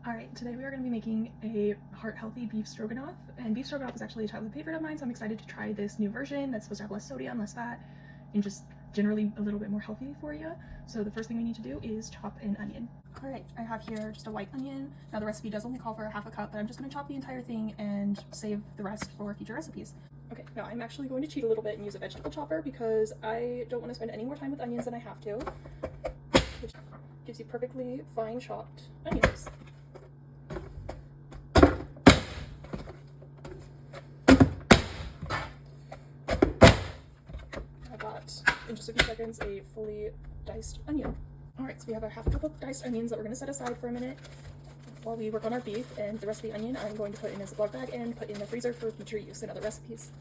Alright, today we are going to be making a heart-healthy beef stroganoff, and beef stroganoff is actually a childhood favorite of mine, so I'm excited to try this new version that's supposed to have less sodium, less fat, and just generally a little bit more healthy for you. So the first thing we need to do is chop an onion. Alright, I have here just a white onion. Now the recipe does only call for half a cup, but I'm just going to chop the entire thing and save the rest for future recipes. Okay, now I'm actually going to cheat a little bit and use a vegetable chopper because I don't want to spend any more time with onions than I have to, which gives you perfectly fine chopped onions. In just a few seconds, a fully diced onion. Alright, so we have a half cup of diced onions that we're going to set aside for a minute while we work on our beef, and the rest of the onion I'm going to put in a Ziploc bag and put in the freezer for future use in other recipes.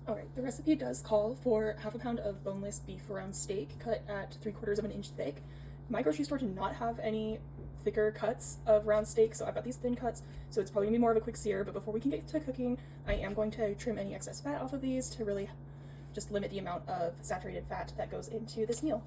Alright, the recipe does call for half a pound of boneless beef round steak cut at 3/4 of an inch thick. My grocery store did not have any thicker cuts of round steak, so I've got these thin cuts, so it's probably going to be more of a quick sear, but before we can get to cooking, I am going to trim any excess fat off of these to really just limit the amount of saturated fat that goes into this meal.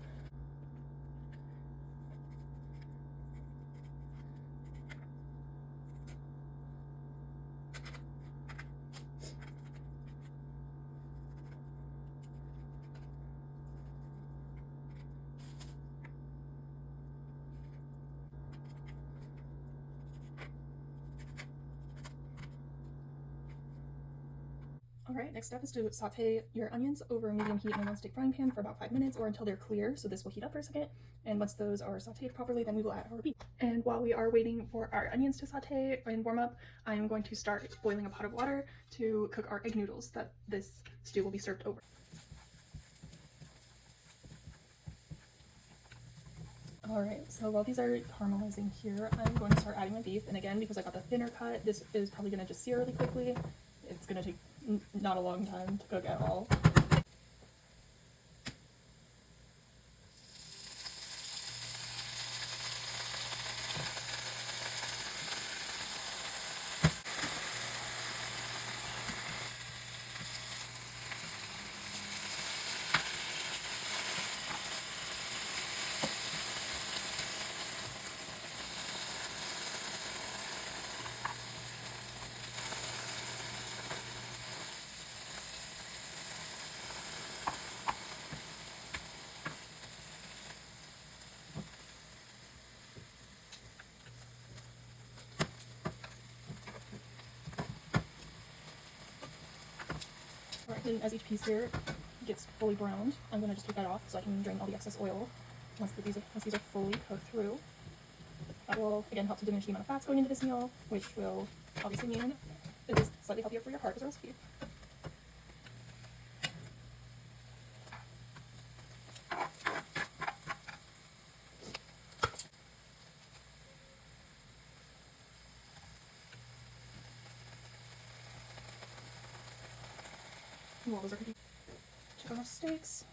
Alright, next step is to saute your onions over medium heat in a nonstick frying pan for about 5 minutes or until they're clear, so this will heat up for a second, and once those are sauteed properly, then we will add our beef. And while we are waiting for our onions to saute and warm up, I am going to start boiling a pot of water to cook our egg noodles that this stew will be served over. Alright, so while these are caramelizing here, I'm going to start adding my beef, and again, because I got the thinner cut, this is probably going to just sear really quickly. It's going to take not a long time to cook at all. Alright, and as each piece here gets fully browned, I'm going to just take that off so I can drain all the excess oil once these are fully cooked through. That will, again, help to diminish the amount of fats going into this meal, which will obviously mean it is slightly healthier for your heart as a recipe. And while those are cooking, check on our steaks.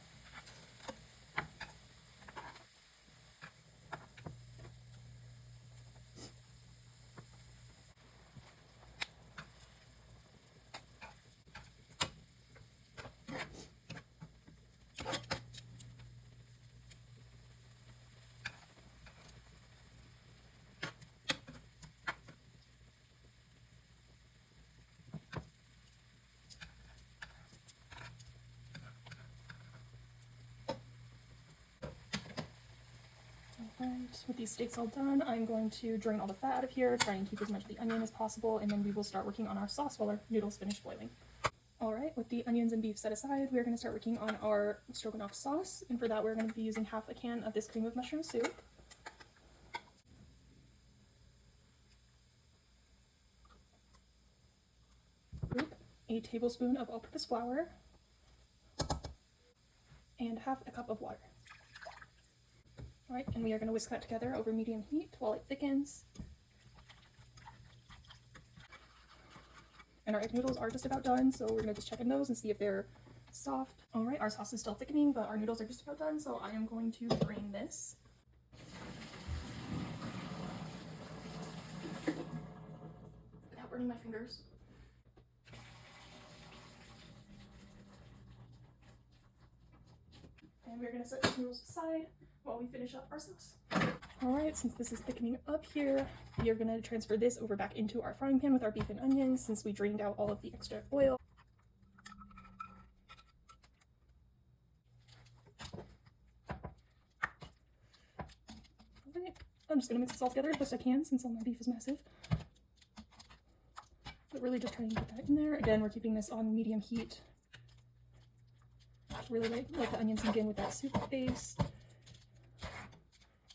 Alright, with these steaks all done, I'm going to drain all the fat out of here, try and keep as much of the onion as possible, and then we will start working on our sauce while our noodles finish boiling. Alright, with the onions and beef set aside, we're going to start working on our stroganoff sauce, and for that we're going to be using half a can of this cream of mushroom soup. A tablespoon of all-purpose flour, and half a cup of water. Alright, and we are going to whisk that together over medium heat while it thickens. And our egg noodles are just about done, so we're going to just check in those and see if they're soft. Alright, our sauce is still thickening, but our noodles are just about done, so I am going to drain this. Without burning my fingers. And we're going to set these noodles aside while we finish up our sauce. Alright, since this is thickening up here, we are going to transfer this over back into our frying pan with our beef and onions since we drained out all of the extra oil. Alright, I'm just going to mix this all together as best I can since all my beef is massive. But really just trying to get that in there. Again, we're keeping this on medium heat. Really let the onions sink in with that soup base.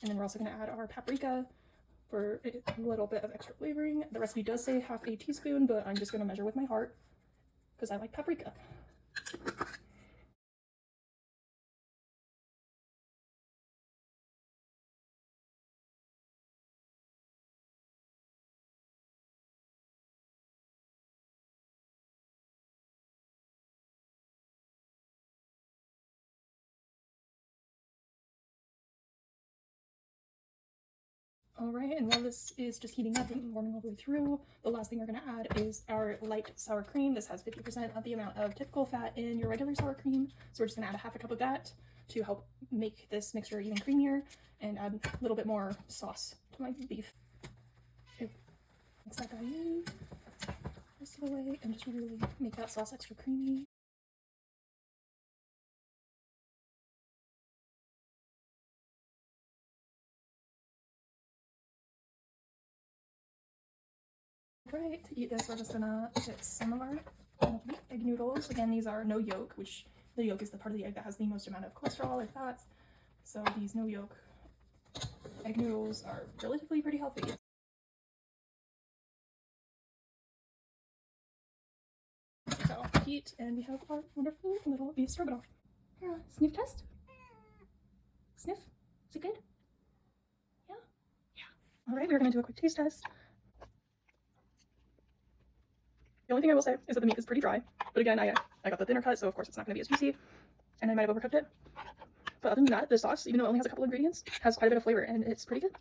And then we're also going to add our paprika for a little bit of extra flavoring. The recipe does say half a teaspoon, but I'm just going to measure with my heart because I like paprika. Alright, and while this is just heating up and warming all the way through, the last thing we're going to add is our light sour cream. This has 50% of the amount of typical fat in your regular sour cream, so we're just going to add a half a cup of that to help make this mixture even creamier and add a little bit more sauce to my beef. Okay. Mix that guy in the rest of the way and just really make that sauce extra creamy. Right, to eat this, we're just gonna get some of our egg noodles. Again, these are no yolk, which the yolk is the part of the egg that has the most amount of cholesterol or fats. So these no yolk egg noodles are relatively pretty healthy. So heat, and we have our wonderful little beef stroganoff. Here, sniff test. Sniff. Is it good? Yeah? Yeah. Alright, we're gonna do a quick taste test. The only thing I will say is that the meat is pretty dry, but again, I got the thinner cut, so of course it's not going to be as juicy, and I might have overcooked it. But other than that, the sauce, even though it only has a couple ingredients, has quite a bit of flavor, and it's pretty good.